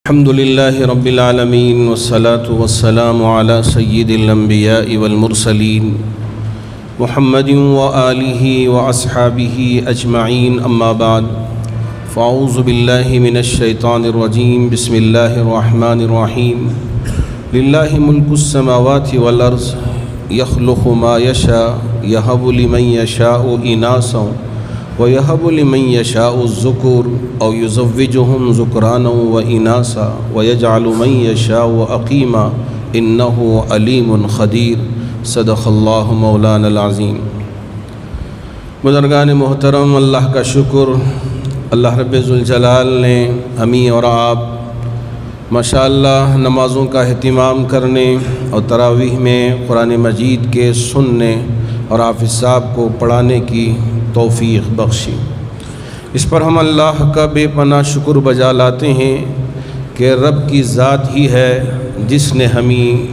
الحمد لله رب العالمين والصلاة والسلام على سيد الأنبياء والمرسلين محمد وآله وأصحابه أجمعين أما بعد فأعوذ بالله من الشيطان الرجيم بسم الله الرحمن الرحيم لله ملك السماوات والأرض يخلق ما يشاء يهب لمن يشاء إناثا وَيَهَبُ لِمَن يَشَاءُ الذُّكُورَ أَوْ يُزَوِّجُهُمْ ذُكْرَانًا وَإِنَاثًا وَيَجْعَلُ مَن يَشَاءُ عَقِيمًا إِنَّهُ عَلِيمٌ خَبِيرٌ صدق اللہ مولانا العظیم۔ بزرگان محترم، اللہ کا شکر، اللہ رب ذوالجلال نے ہمیں اور آپ ماشاءاللہ نمازوں کا اہتمام کرنے اور تراویح میں قرآن مجید کے سننے اور حافظ صاحب کو پڑھانے کی توفیق بخشی۔ اس پر ہم اللہ کا بے پناہ شکر بجا لاتے ہیں کہ رب کی ذات ہی ہے جس نے ہمیں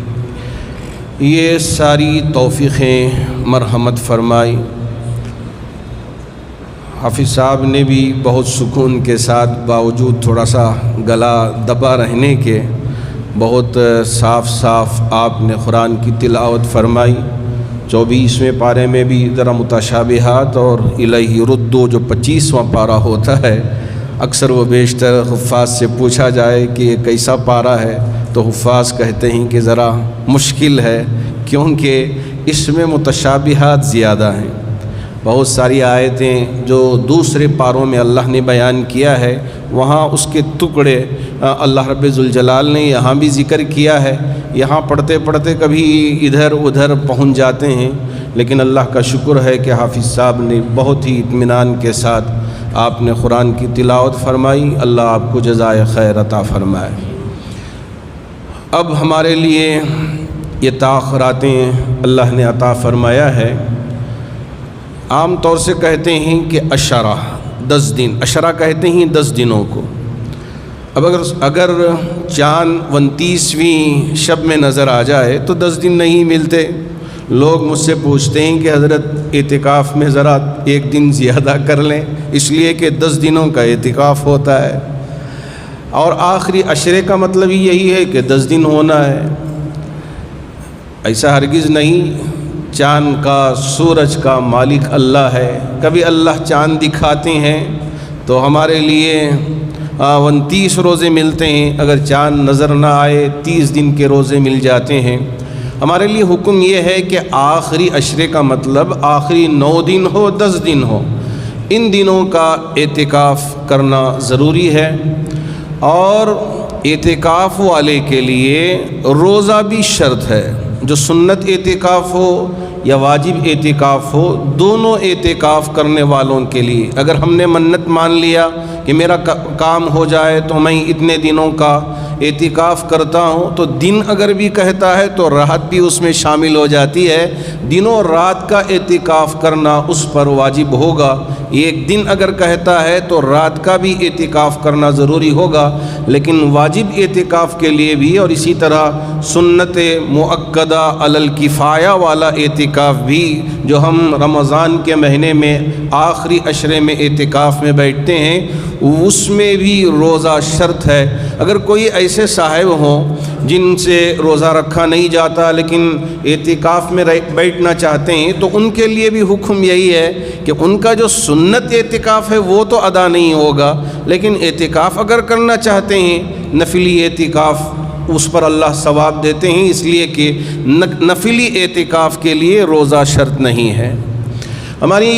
یہ ساری توفیقیں مرحمت فرمائی۔ حافظ صاحب نے بھی بہت سکون کے ساتھ باوجود تھوڑا سا گلا دبا رہنے کے بہت صاف آپ نے قرآن کی تلاوت فرمائی۔ 24ویں پارے میں بھی ذرا متشابہات اور الیہ ردو جو 25واں پارہ ہوتا ہے، اکثر و بیشتر حفاظ سے پوچھا جائے کہ یہ کیسا پارہ ہے تو حفاظ کہتے ہیں کہ ذرا مشکل ہے، کیونکہ اس میں متشابہات زیادہ ہیں۔ بہت ساری آیتیں جو دوسرے پاروں میں اللہ نے بیان کیا ہے، وہاں اس کے ٹکڑے اللہ رب ذوالجلال نے یہاں بھی ذکر کیا ہے، یہاں پڑھتے پڑھتے کبھی ادھر ادھر پہنچ جاتے ہیں، لیکن اللہ کا شکر ہے کہ حافظ صاحب نے بہت ہی اطمینان کے ساتھ آپ نے قرآن کی تلاوت فرمائی۔ اللہ آپ کو جزائے خیر عطا فرمائے۔ اب ہمارے لیے یہ تاخراتیں اللہ نے عطا فرمایا ہے۔ عام طور سے کہتے ہیں کہ عشرہ 10 دن، عشرہ کہتے ہیں 10 دنوں کو۔ اب اگر چاند 29ویں شب میں نظر آ جائے تو 10 دن نہیں ملتے۔ لوگ مجھ سے پوچھتے ہیں کہ حضرت اعتکاف میں ذرا 1 دن زیادہ کر لیں، اس لیے کہ 10 دنوں کا اعتکاف ہوتا ہے، اور آخری عشرے کا مطلب ہی یہی ہے کہ 10 دن ہونا ہے۔ ایسا ہرگز نہیں، چاند کا سورج کا مالک اللہ ہے۔ کبھی اللہ چاند دکھاتے ہیں تو ہمارے لیے 29 روزے ملتے ہیں، اگر چاند نظر نہ آئے 30 دن کے روزے مل جاتے ہیں۔ ہمارے لیے حکم یہ ہے کہ آخری عشرے کا مطلب آخری 9 دن ہو 10 دن ہو، ان دنوں کا اعتکاف کرنا ضروری ہے۔ اور اعتکاف والے کے لیے روزہ بھی شرط ہے، جو سنت اعتکاف ہو یا واجب اعتکاف ہو، دونوں اعتکاف کرنے والوں کے لیے۔ اگر ہم نے منت مان لیا کہ میرا کام ہو جائے تو میں اتنے دنوں کا اعتکاف کرتا ہوں، تو دن اگر بھی کہتا ہے تو رات بھی اس میں شامل ہو جاتی ہے۔ دنوں رات کا اعتکاف کرنا اس پر واجب ہوگا۔ ایک دن اگر کہتا ہے تو رات کا بھی اعتکاف کرنا ضروری ہوگا، لیکن واجب اعتکاف کے لیے بھی، اور اسی طرح سنت مؤکدہ علی الکفایہ والا اعتکاف بھی، جو ہم رمضان کے مہینے میں آخری عشرے میں اعتکاف میں بیٹھتے ہیں، اس میں بھی روزہ شرط ہے۔ اگر کوئی ایسے صاحب ہوں جن سے روزہ رکھا نہیں جاتا لیکن اعتکاف میں بیٹھنا چاہتے ہیں، تو ان کے لیے بھی حکم یہی ہے کہ ان کا جو سنت اعتکاف ہے وہ تو ادا نہیں ہوگا، لیکن اعتکاف اگر کرنا چاہتے ہیں، نفلی اعتکاف، اس پر اللہ ثواب دیتے ہیں، اس لیے کہ نفلی اعتکاف کے لیے روزہ شرط نہیں ہے۔ ہماری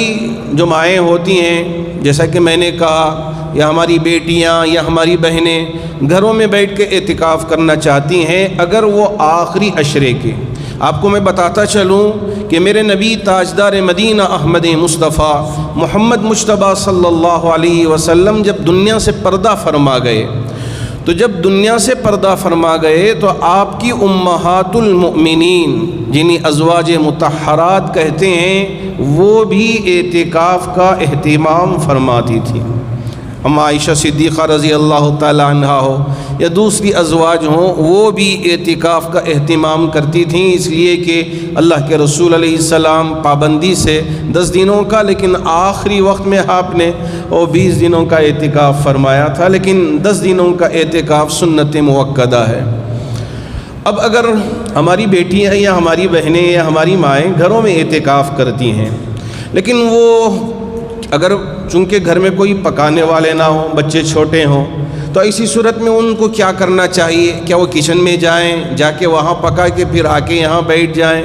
جو مائیں ہوتی ہیں، جیسا کہ میں نے کہا، یا ہماری بیٹیاں یا ہماری بہنیں گھروں میں بیٹھ کے اعتکاف کرنا چاہتی ہیں، اگر وہ آخری عشرے کے، آپ کو میں بتاتا چلوں کہ میرے نبی تاجدار مدینہ احمد مصطفیٰ محمد مجتبیٰ صلی اللہ علیہ وسلم جب دنیا سے پردہ فرما گئے، تو جب دنیا سے پردہ فرما گئے تو آپ کی امہات المؤمنین، جنہیں ازواج مطہرات کہتے ہیں، وہ بھی اعتکاف کا اہتمام فرماتی تھی۔ اما عائشہ صدیقہ رضی اللہ تعالی عنہا ہو یا دوسری ازواج ہوں، وہ بھی اعتکاف کا اہتمام کرتی تھیں، اس لیے کہ اللہ کے رسول علیہ السلام پابندی سے 10 دنوں کا، لیکن آخری وقت میں آپ نے 20 دنوں کا اعتکاف فرمایا تھا، لیکن 10 دنوں کا اعتکاف سنت موقدہ ہے۔ اب اگر ہماری بیٹیاں یا ہماری بہنیں یا ہماری مائیں گھروں میں اعتکاف کرتی ہیں، لیکن وہ اگر چونکہ گھر میں کوئی پکانے والے نہ ہوں، بچے چھوٹے ہوں، تو ایسی صورت میں ان کو کیا کرنا چاہیے؟ کیا وہ کچن میں جائیں، جا کے وہاں پکا کے پھر آ کے یہاں بیٹھ جائیں؟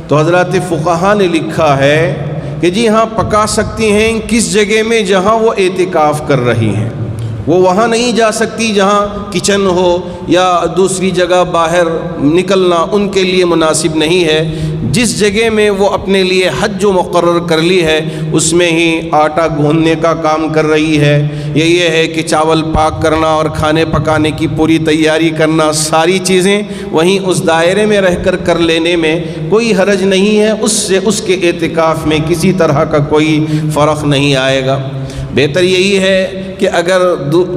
تو حضرات فقہا نے لکھا ہے کہ جی ہاں، پکا سکتی ہیں کس جگہ میں؟ جہاں وہ اعتکاف کر رہی ہیں، وہ وہاں نہیں جا سکتی جہاں کچن ہو یا دوسری جگہ باہر نکلنا ان کے لیے مناسب نہیں ہے۔ جس جگہ میں وہ اپنے لیے حج جو مقرر کر لی ہے اس میں ہی آٹا گوندنے کا کام کر رہی ہے، یہ ہے کہ چاول پاک کرنا اور کھانے پکانے کی پوری تیاری کرنا، ساری چیزیں وہیں اس دائرے میں رہ کر لینے میں کوئی حرج نہیں ہے، اس سے اس کے اعتکاف میں کسی طرح کا کوئی فرق نہیں آئے گا۔ بہتر یہی ہے کہ اگر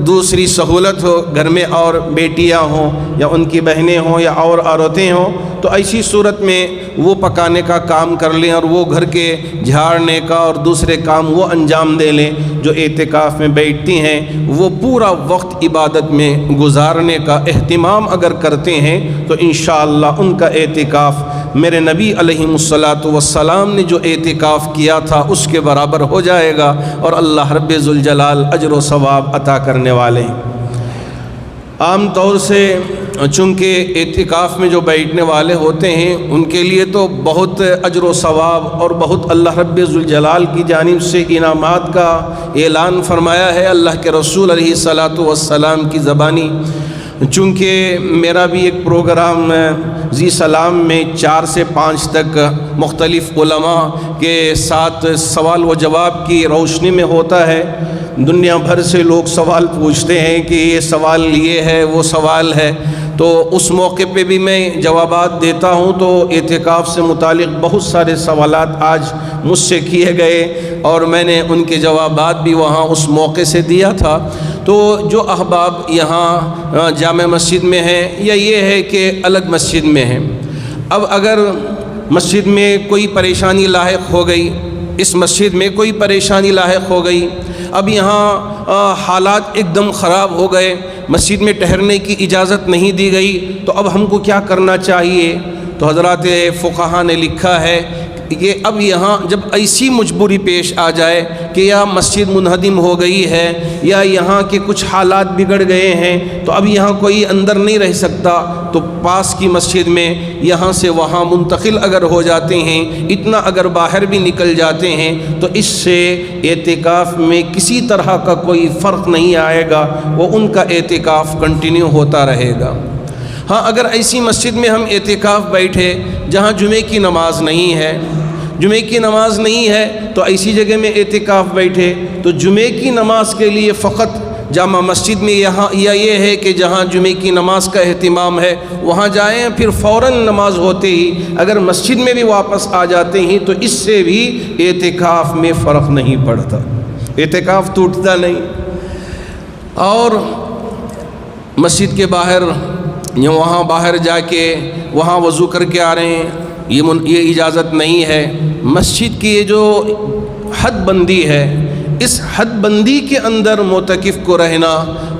دوسری سہولت ہو گھر میں اور بیٹیاں ہوں یا ان کی بہنیں ہوں یا اور عورتیں ہوں، تو ایسی صورت میں وہ پکانے کا کام کر لیں اور وہ گھر کے جھاڑنے کا اور دوسرے کام وہ انجام دے لیں۔ جو اعتکاف میں بیٹھتی ہیں وہ پورا وقت عبادت میں گزارنے کا اہتمام اگر کرتے ہیں تو انشاءاللہ ان کا اعتکاف میرے نبی علیہ الصلاۃ والسلام نے جو اعتکاف کیا تھا اس کے برابر ہو جائے گا، اور اللہ رب ذوالجلال اجر و ثواب عطا کرنے والے ہیں۔ عام طور سے چونکہ اعتکاف میں جو بیٹھنے والے ہوتے ہیں ان کے لیے تو بہت اجر و ثواب اور بہت اللہ رب ذوالجلال کی جانب سے انعامات کا اعلان فرمایا ہے اللہ کے رسول علیہ الصلاۃ والسلام کی زبانی۔ چونکہ میرا بھی ایک پروگرام ذی سلام میں 4 سے 5 تک مختلف علماء کے ساتھ سوال و جواب کی روشنی میں ہوتا ہے، دنیا بھر سے لوگ سوال پوچھتے ہیں کہ یہ سوال یہ ہے وہ سوال ہے، تو اس موقع پہ بھی میں جوابات دیتا ہوں۔ تو اعتکاف سے متعلق بہت سارے سوالات آج مجھ سے کیے گئے اور میں نے ان کے جوابات بھی وہاں اس موقع سے دیا تھا۔ تو جو احباب یہاں جامع مسجد میں ہیں یا یہ ہے کہ الگ مسجد میں ہیں، اب اگر مسجد میں کوئی پریشانی لاحق ہو گئی، اس مسجد میں کوئی پریشانی لاحق ہو گئی، اب یہاں حالات ایک دم خراب ہو گئے، مسجد میں ٹھہرنے کی اجازت نہیں دی گئی، تو اب ہم کو کیا کرنا چاہیے؟ تو حضرات فقہا نے لکھا ہے کہ اب یہاں جب ایسی مجبوری پیش آ جائے کہ یا مسجد منہدم ہو گئی ہے یا یہاں کے کچھ حالات بگڑ گئے ہیں، تو اب یہاں کوئی اندر نہیں رہ سکتا، تو پاس کی مسجد میں یہاں سے وہاں منتقل اگر ہو جاتے ہیں، اتنا اگر باہر بھی نکل جاتے ہیں تو اس سے اعتکاف میں کسی طرح کا کوئی فرق نہیں آئے گا، وہ ان کا اعتکاف کنٹینیو ہوتا رہے گا۔ ہاں، اگر ایسی مسجد میں ہم اعتکاف بیٹھے جہاں جمعے کی نماز نہیں ہے، جمعے کی نماز نہیں ہے تو ایسی جگہ میں اعتکاف بیٹھے تو جمعے کی نماز کے لیے فقط جامع مسجد میں یہاں یا یہ ہے کہ جہاں جمعے کی نماز کا اہتمام ہے وہاں جائیں، پھر فوراً نماز ہوتے ہی اگر مسجد میں بھی واپس آ جاتے ہیں تو اس سے بھی اعتکاف میں فرق نہیں پڑتا، اعتکاف ٹوٹتا نہیں۔ اور مسجد کے باہر یا وہاں باہر جا کے وہاں وضو کر کے آ رہے ہیں، یہ اجازت نہیں ہے۔ مسجد کی یہ جو حد بندی ہے، اس حد بندی کے اندر معتکف کو رہنا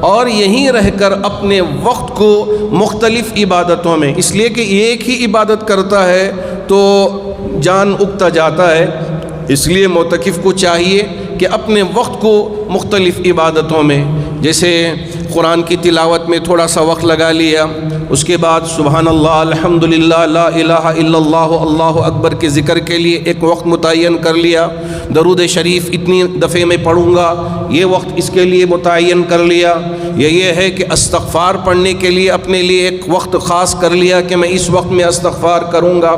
اور یہیں رہ کر اپنے وقت کو مختلف عبادتوں میں، اس لیے کہ ایک ہی عبادت کرتا ہے تو جان اگتا جاتا ہے، اس لیے معتکف کو چاہیے کہ اپنے وقت کو مختلف عبادتوں میں، جیسے قرآن کی تلاوت میں تھوڑا سا وقت لگا لیا، اس کے بعد سبحان اللہ، الحمدللہ، لا الہ الا اللہ، اللہ اکبر کے ذکر کے لیے ایک وقت متعین کر لیا، درود شریف اتنی دفعے میں پڑھوں گا، یہ وقت اس کے لیے متعین کر لیا، یہ ہے کہ استغفار پڑھنے کے لیے اپنے لیے ایک وقت خاص کر لیا کہ میں اس وقت میں استغفار کروں گا،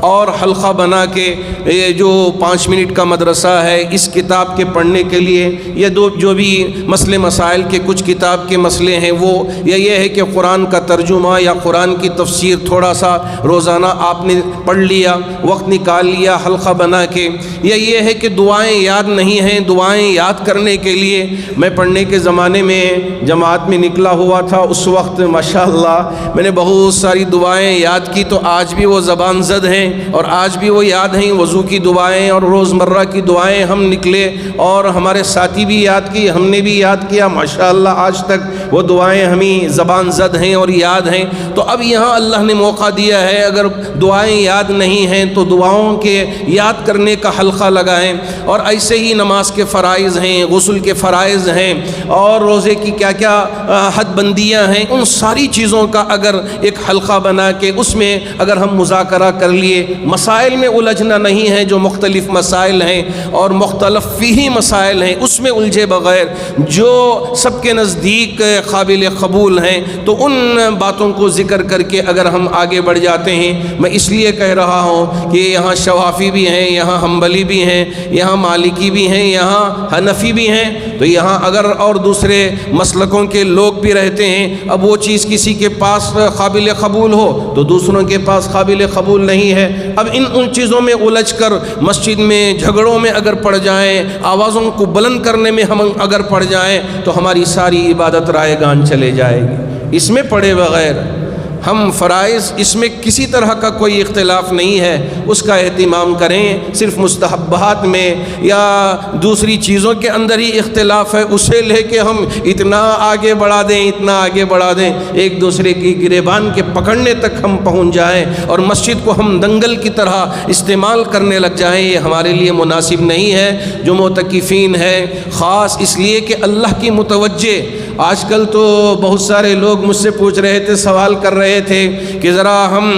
اور حلقہ بنا کے یہ جو 5 منٹ کا مدرسہ ہے اس کتاب کے پڑھنے کے لیے، یہ جو بھی مسئلے مسائل کے کچھ کتاب کے مسئلے ہیں وہ یہ ہے کہ قرآن کا ترجمہ ترجمہ یا قرآن کی تفسیر تھوڑا سا روزانہ آپ نے پڑھ لیا، وقت نکال لیا حلقہ بنا کے، یا یہ ہے کہ دعائیں یاد نہیں ہیں، دعائیں یاد کرنے کے لیے میں پڑھنے کے زمانے میں جماعت میں نکلا ہوا تھا، اس وقت ماشاءاللہ میں نے بہت ساری دعائیں یاد کی، تو آج بھی وہ زبان زد ہیں اور آج بھی وہ یاد ہیں۔ وضو کی دعائیں اور روزمرہ کی دعائیں ہم نکلے اور ہمارے ساتھی بھی یاد کی، ہم نے بھی یاد کیا، ماشاءاللہ آج تک وہ دعائیں ہمیں زبان زد ہیں اور یاد ہیں۔ تو اب یہاں اللہ نے موقع دیا ہے، اگر دعائیں یاد نہیں ہیں تو دعاؤں کے یاد کرنے کا حلقہ لگائیں، اور ایسے ہی نماز کے فرائض ہیں، غسل کے فرائض ہیں، اور روزے کی کیا کیا حد بندیاں ہیں، ان ساری چیزوں کا اگر ایک حلقہ بنا کے اس میں اگر ہم مذاکرہ کر لیے، مسائل میں الجھنا نہیں ہے، جو مختلف مسائل ہیں اور مختلف فیہی مسائل ہیں اس میں الجھے بغیر جو سب کے نزدیک قابل قبول ہیں، تو ان باتوں کو ذکر کر کے اگر ہم آگے بڑھ جاتے ہیں۔ میں اس لیے کہہ رہا ہوں کہ یہاں شوافی بھی ہیں، یہاں حنبلی بھی ہیں، یہاں مالکی بھی ہیں، یہاں حنفی بھی ہیں، تو یہاں اگر اور دوسرے مسلکوں کے لوگ بھی رہتے ہیں، اب وہ چیز کسی کے پاس قابل قبول ہو تو دوسروں کے پاس قابل قبول نہیں ہے۔ اب ان چیزوں میں الجھ کر مسجد میں جھگڑوں میں اگر پڑ جائیں، آوازوں کو بلند کرنے میں ہم اگر پڑ جائیں تو ہماری ساری عبادت رائے گان چلے جائے گی۔ اس میں پڑے بغیر ہم فرائض، اس میں کسی طرح کا کوئی اختلاف نہیں ہے، اس کا اہتمام کریں۔ صرف مستحبات میں یا دوسری چیزوں کے اندر ہی اختلاف ہے، اسے لے کے ہم اتنا آگے بڑھا دیں، اتنا آگے بڑھا دیں، ایک دوسرے کی گریبان کے پکڑنے تک ہم پہنچ جائیں اور مسجد کو ہم دنگل کی طرح استعمال کرنے لگ جائیں، یہ ہمارے لیے مناسب نہیں ہے۔ جو معتکفین ہے خاص اس لیے کہ اللہ کی متوجہ، آج کل تو بہت سارے لوگ مجھ سے پوچھ رہے تھے، سوال کر رہے تھے کہ ذرا ہم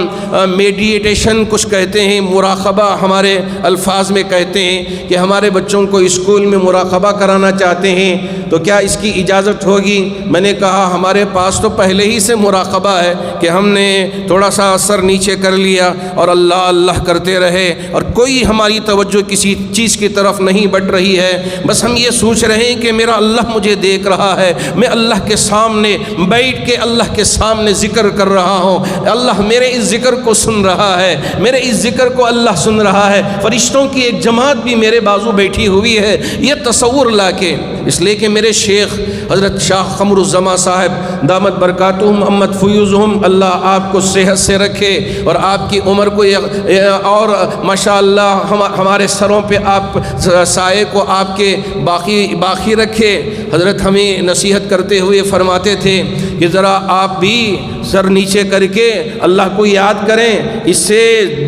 میڈیٹیشن کچھ کہتے ہیں، مراقبہ ہمارے الفاظ میں کہتے ہیں کہ ہمارے بچوں کو اسکول میں مراقبہ کرانا چاہتے ہیں، تو کیا اس کی اجازت ہوگی؟ میں نے کہا ہمارے پاس تو پہلے ہی سے مراقبہ ہے کہ ہم نے تھوڑا سا سر نیچے کر لیا اور اللہ اللہ کرتے رہے، اور کوئی ہماری توجہ کسی چیز کی طرف نہیں بٹ رہی ہے، بس ہم یہ سوچ رہے ہیں کہ میرا اللہ مجھے دیکھ رہا ہے، میں اللہ کے سامنے بیٹھ کے اللہ کے سامنے ذکر کر رہا ہوں، اللہ میرے اس ذکر کو سن رہا ہے، میرے اس ذکر کو اللہ سن رہا ہے، فرشتوں کی ایک جماعت بھی میرے بازو بیٹھی ہوئی ہے۔ یہ تصور لا کے، اس لیے کہ میرے شیخ حضرت شاہ قمر الزمان صاحب دامت برکاتہم امت فیوزہم، اللہ آپ کو صحت سے رکھے اور آپ کی عمر کو اور ماشاءاللہ ہمارے سروں پہ آپ سائے کو آپ کے باقی رکھے۔ حضرت ہمیں نصیحت کرتے ہوئے فرماتے تھے کہ ذرا آپ بھی سر نیچے کر کے اللہ کو یاد کریں، اس سے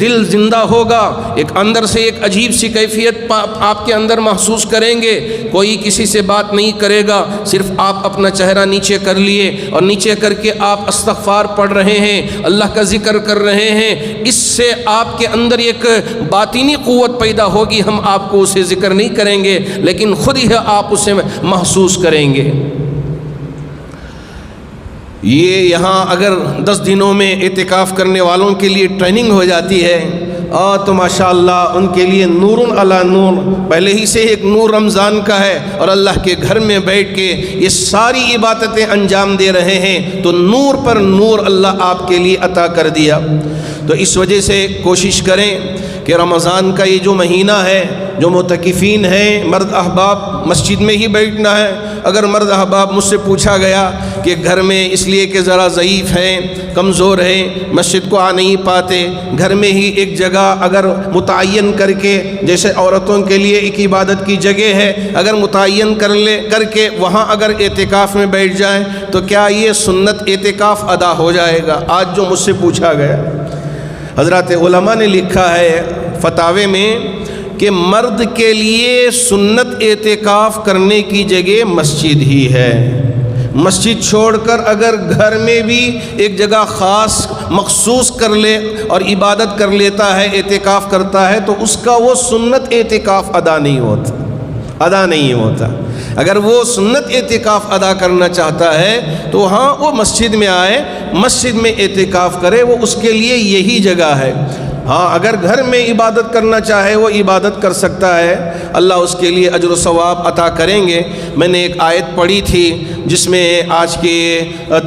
دل زندہ ہوگا، ایک اندر سے ایک عجیب سی کیفیت آپ کے اندر محسوس کریں گے، کوئی کسی سے بات نہیں کرے گا، صرف آپ اپنا چہرہ نیچے کر لیے اور نیچے کر کے آپ استغفار پڑھ رہے ہیں، اللہ کا ذکر کر رہے ہیں، اس سے آپ کے اندر ایک باطنی قوت پیدا ہوگی، ہم آپ کو اسے ذکر نہیں کریں گے لیکن خود ہی آپ اسے محسوس کریں گے۔ یہ یہاں اگر 10 دنوں میں اعتکاف کرنے والوں کے لیے ٹریننگ ہو جاتی ہے تو ماشاءاللہ ان کے لیے نور علی نور، پہلے ہی سے ایک نور رمضان کا ہے اور اللہ کے گھر میں بیٹھ کے یہ ساری عبادتیں انجام دے رہے ہیں، تو نور پر نور اللہ آپ کے لیے عطا کر دیا۔ تو اس وجہ سے کوشش کریں کہ رمضان کا یہ جو مہینہ ہے، جو معتکفین ہیں مرد احباب مسجد میں ہی بیٹھنا ہے۔ اگر مرد احباب مجھ سے پوچھا گیا کہ گھر میں اس لیے کہ ذرا ضعیف ہیں، کمزور ہیں، مسجد کو آ نہیں پاتے، گھر میں ہی ایک جگہ اگر متعین کر کے، جیسے عورتوں کے لیے ایک عبادت کی جگہ ہے، اگر متعین کر کے وہاں اگر اعتکاف میں بیٹھ جائیں تو کیا یہ سنت اعتکاف ادا ہو جائے گا؟ آج جو مجھ سے پوچھا گیا، حضرات علماء نے لکھا ہے فتاوے میں کہ مرد کے لیے سنت اعتکاف کرنے کی جگہ مسجد ہی ہے، مسجد چھوڑ کر اگر گھر میں بھی ایک جگہ خاص مخصوص کر لے اور عبادت کر لیتا ہے، اعتکاف کرتا ہے، تو اس کا وہ سنت اعتکاف ادا نہیں ہوتا۔ اگر وہ سنت اعتکاف ادا کرنا چاہتا ہے تو ہاں وہ مسجد میں آئے، مسجد میں اعتکاف کرے، وہ اس کے لیے یہی جگہ ہے۔ ہاں اگر گھر میں عبادت کرنا چاہے وہ عبادت کر سکتا ہے، اللہ اس کے لیے اجر و ثواب عطا کریں گے۔ میں نے ایک آیت پڑھی تھی جس میں آج کے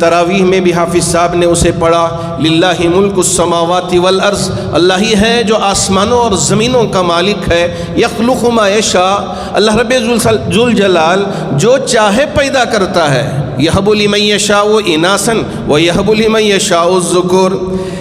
تراویح میں بھی حافظ صاحب نے اسے پڑھا، للہ ملک السماوات والارض، اللہ ہی ہے جو آسمانوں اور زمینوں کا مالک ہے، یخلق ما یشاء، اللہ رب ذوالجلال جو چاہے پیدا کرتا ہے، یہب لمن یشاء اناسا ویہب لمن یشاء الذکور،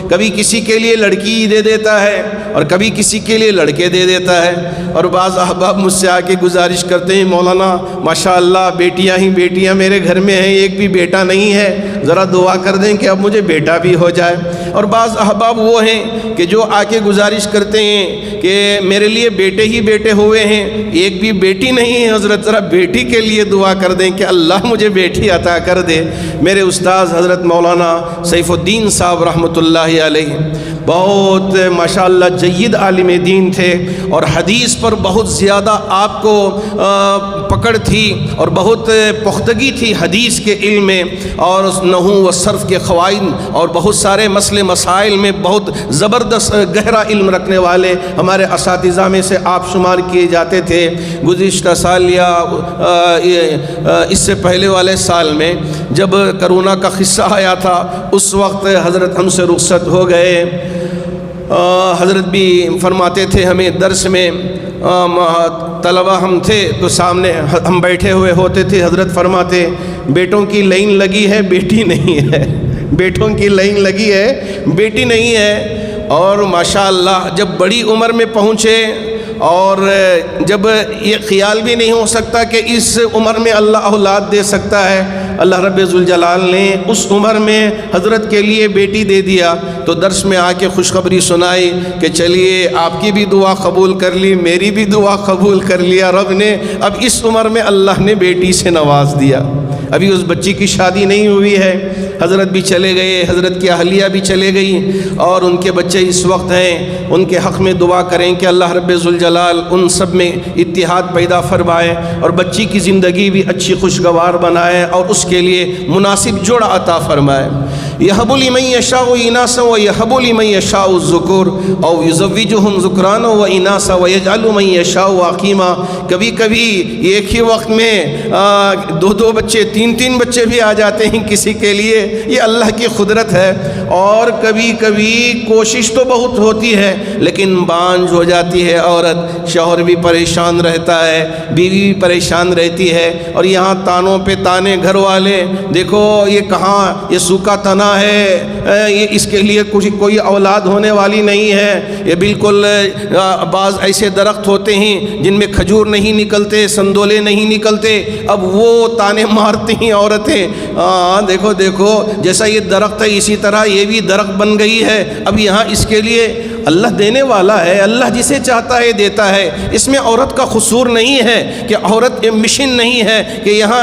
کبھی کسی کے لیے لڑکی دے دیتا ہے اور کبھی کسی کے لیے لڑکے دے دیتا ہے۔ اور بعض احباب مجھ سے آ کے گزارش کرتے ہیں، مولانا ماشاءاللہ بیٹیاں ہی بیٹیاں میرے گھر میں ہیں، ایک بھی بیٹا نہیں ہے، ذرا دعا کر دیں کہ اب مجھے بیٹا بھی ہو جائے۔ اور بعض احباب وہ ہیں کہ جو آ کے گزارش کرتے ہیں کہ میرے لیے بیٹے ہی بیٹے ہوئے ہیں، ایک بھی بیٹی نہیں ہے، حضرت ذرا بیٹی کے لیے دعا کر دیں کہ اللہ مجھے بیٹی عطا کر دے۔ میرے استاذ حضرت مولانا سیف الدین صاحب رحمۃ اللہ علیہ بہت ماشاءاللہ جید عالم دین تھے، اور حدیث پر بہت زیادہ آپ کو پکڑ تھی اور بہت پختگی تھی حدیث کے علم میں، اور نحو و صرف کے قواعد اور بہت سارے مسئلے مسائل میں بہت زبردست گہرا علم رکھنے والے ہمارے اساتذہ میں سے آپ شمار کیے جاتے تھے۔ گزشتہ سال یا اس سے پہلے والے سال میں جب کرونا کا قصہ آیا تھا، اس وقت حضرت ہم سے رخصت ہو گئے۔ حضرت بھی فرماتے تھے ہمیں درس میں، طلبہ ہم تھے تو سامنے ہم بیٹھے ہوئے ہوتے تھے، حضرت فرماتے بیٹوں کی لائن لگی ہے بیٹی نہیں ہے، بیٹوں کی لائن لگی ہے بیٹی نہیں ہے۔ اور ماشاءاللہ جب بڑی عمر میں پہنچے اور جب یہ خیال بھی نہیں ہو سکتا کہ اس عمر میں اللہ اولاد دے سکتا ہے، اللہ رب ذوالجلال نے اس عمر میں حضرت کے لیے بیٹی دے دیا، تو درس میں آ کے خوشخبری سنائی کہ چلیے آپ کی بھی دعا قبول کر لی، میری بھی دعا قبول کر لیا رب نے، اب اس عمر میں اللہ نے بیٹی سے نواز دیا۔ ابھی اس بچی کی شادی نہیں ہوئی ہے، حضرت بھی چلے گئے، حضرت کی اہلیہ بھی چلے گئی، اور ان کے بچے اس وقت ہیں، ان کے حق میں دعا کریں کہ اللہ رب ذوالجلال ان سب میں اتحاد پیدا فرمائے اور بچی کی زندگی بھی اچھی خوشگوار بنائے اور اس کے لیے مناسب جوڑا عطا فرمائے۔ یہب لمن یشاء اناسا ویہب لمن یشاء الذکور او یزوجہم ذکرانا واناسا ویجعل من یشاء عقیما، کبھی کبھی ایک ہی وقت میں دو بچے تین بچے بھی آ جاتے ہیں کسی کے لیے، یہ اللہ کی قدرت ہے۔ اور کبھی کبھی کوشش تو بہت ہوتی ہے لیکن بانجھ ہو جاتی ہے عورت، شوہر بھی پریشان رہتا ہے، بیوی بھی پریشان رہتی ہے، اور یہاں تانوں پہ تانے گھر والے، دیکھو یہ کہاں، یہ سوکھا تنا ہے، یہ اس کے لیے کوئی اولاد ہونے والی نہیں ہے، یہ بالکل بعض ایسے درخت ہوتے ہیں جن میں کھجور نہیں نکلتے، سندولے نہیں نکلتے، اب وہ تانے مارتی ہیں عورتیں، دیکھو دیکھو جیسا یہ درخت ہے اسی طرح یہ بھی درخت بن گئی ہے، اب یہاں اس کے لیے اللہ دینے والا ہے، اللہ جسے چاہتا ہے دیتا ہے، اس میں عورت کا قصور نہیں ہے کہ عورت مشین نہیں ہے کہ یہاں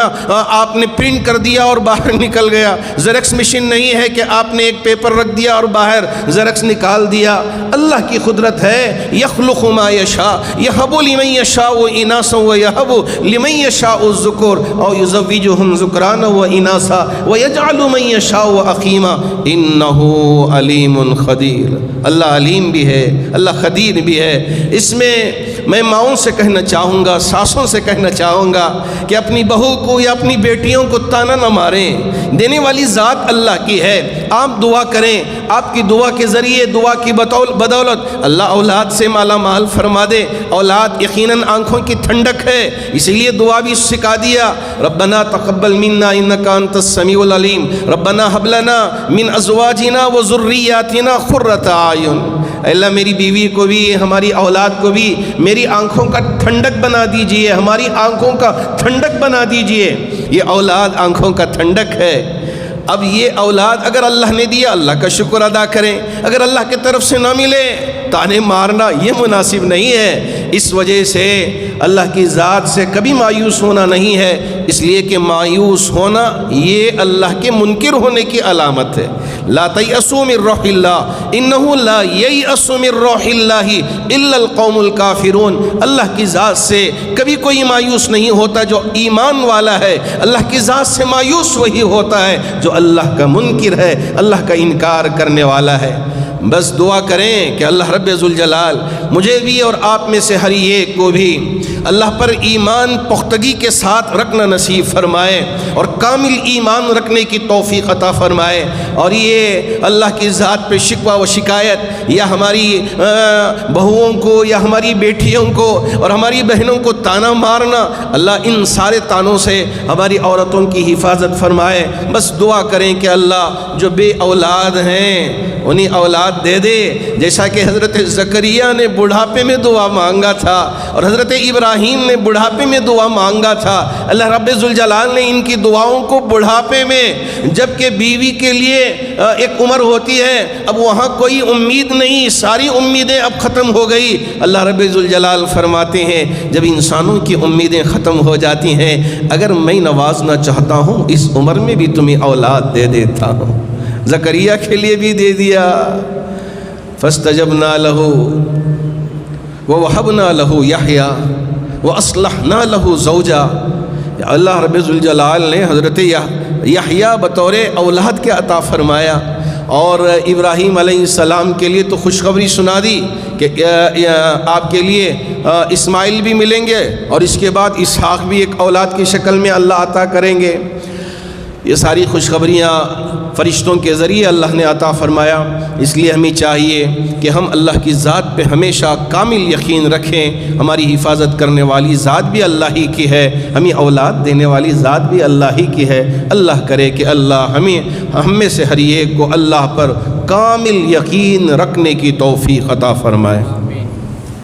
آپ نے پرنٹ کر دیا اور باہر نکل گیا، زیرکس مشین نہیں ہے کہ آپ نے ایک پیپر رکھ دیا اور باہر زیرکس نکال دیا، اللہ کی قدرت ہے، یخلق ما یشاء یہب لمن یشاء اناسا ویہب لمن یشاء الذکور او یزوجہم ذکرانا واناسا ویجعل من یشاء عقیما انہ علیم قدیر، اللہ علیم بھی ہے، اللہ قدیر بھی ہے۔ اس میں میں ماؤں سے کہنا چاہوں گا، ساسوں سے کہنا چاہوں گا کہ اپنی بہو کو یا اپنی بیٹیوں کو تانا نہ ماریں، دینے والی ذات اللہ کی ہے، آپ دعا کریں، آپ کی دعا کے ذریعے، دعا کی بدولت اللہ اولاد سے مالا مال فرما دے۔ اولاد یقیناً آنکھوں کی ٹھنڈک ہے، اسی لیے دعا بھی سکھا دیا، ربنا تقبل منا انک انت السمیع العلیم، ربنا هب لنا من ازواجنا وذریاتنا قرۃ اعین، اللہ میری بیوی کو بھی، ہماری اولاد کو بھی میری آنکھوں کا ٹھنڈک بنا دیجئے، ہماری آنکھوں کا ٹھنڈک بنا دیجئے، یہ اولاد آنکھوں کا ٹھنڈک ہے۔ اب یہ اولاد اگر اللہ نے دیا اللہ کا شکر ادا کریں، اگر اللہ کی طرف سے نہ ملے تانے مارنا یہ مناسب نہیں ہے۔ اس وجہ سے اللہ کی ذات سے کبھی مایوس ہونا نہیں ہے، اس لیے کہ مایوس ہونا یہ اللہ کے منکر ہونے کی علامت ہے۔ لا تیأسوا من روح اللہ انہ لا ییأس من روح اللہ الا القوم الکافرون، اللہ کی ذات سے کبھی کوئی مایوس نہیں ہوتا جو ایمان والا ہے، اللہ کی ذات سے مایوس وہی ہوتا ہے جو اللہ کا منکر ہے، اللہ کا انکار کرنے والا ہے۔ بس دعا کریں کہ اللہ رب ذوالجلال مجھے بھی اور آپ میں سے ہر ایک کو بھی اللہ پر ایمان پختگی کے ساتھ رکھنا نصیب فرمائے اور کامل ایمان رکھنے کی توفیق عطا فرمائے۔ اور یہ اللہ کی ذات پہ شکوہ و شکایت یا ہماری بہوؤں کو یا ہماری بیٹیوں کو اور ہماری بہنوں کو تانا مارنا، اللہ ان سارے تانوں سے ہماری عورتوں کی حفاظت فرمائے۔ بس دعا کریں کہ اللہ جو بے اولاد ہیں انہیں اولاد دے دے، جیسا کہ حضرت زکریا نے بڑھاپے میں دعا مانگا تھا اور حضرت ابراہیم نے بڑھاپے میں دعا مانگا تھا۔ اللہ رب ذوالجلال نے ان کی دعاؤں کو بڑھاپے میں، جبکہ بیوی کے لیے ایک عمر ہوتی ہے، اب وہاں کوئی امید نہیں، ساری امیدیں اب ختم ہو گئی۔ اللہ رب ذوالجلال فرماتے ہیں جب انسانوں کی امیدیں ختم ہو جاتی ہیں، اگر میں نوازنا چاہتا ہوں اس عمر میں بھی تمہیں اولاد دے دیتا ہوں۔ زکریا کے لیے بھی دے دیا، فاستجبنا له ووهبنا له يحيى واصلحنا له زوجا۔ اللہ رب ذوالجلال نے حضرت یحییٰ بطور اولاد کے عطا فرمایا، اور ابراہیم علیہ السلام کے لیے تو خوشخبری سنا دی کہ آپ کے لیے اسماعیل بھی ملیں گے اور اس کے بعد اسحاق بھی ایک اولاد کی شکل میں اللہ عطا کریں گے۔ یہ ساری خوشخبریاں فرشتوں کے ذریعے اللہ نے عطا فرمایا۔ اس لیے ہمیں چاہیے کہ ہم اللہ کی ذات پہ ہمیشہ کامل یقین رکھیں۔ ہماری حفاظت کرنے والی ذات بھی اللہ ہی کی ہے، ہمیں اولاد دینے والی ذات بھی اللہ ہی کی ہے۔ اللہ کرے کہ اللہ ہم میں سے ہر ایک کو اللہ پر کامل یقین رکھنے کی توفیق عطا فرمائے۔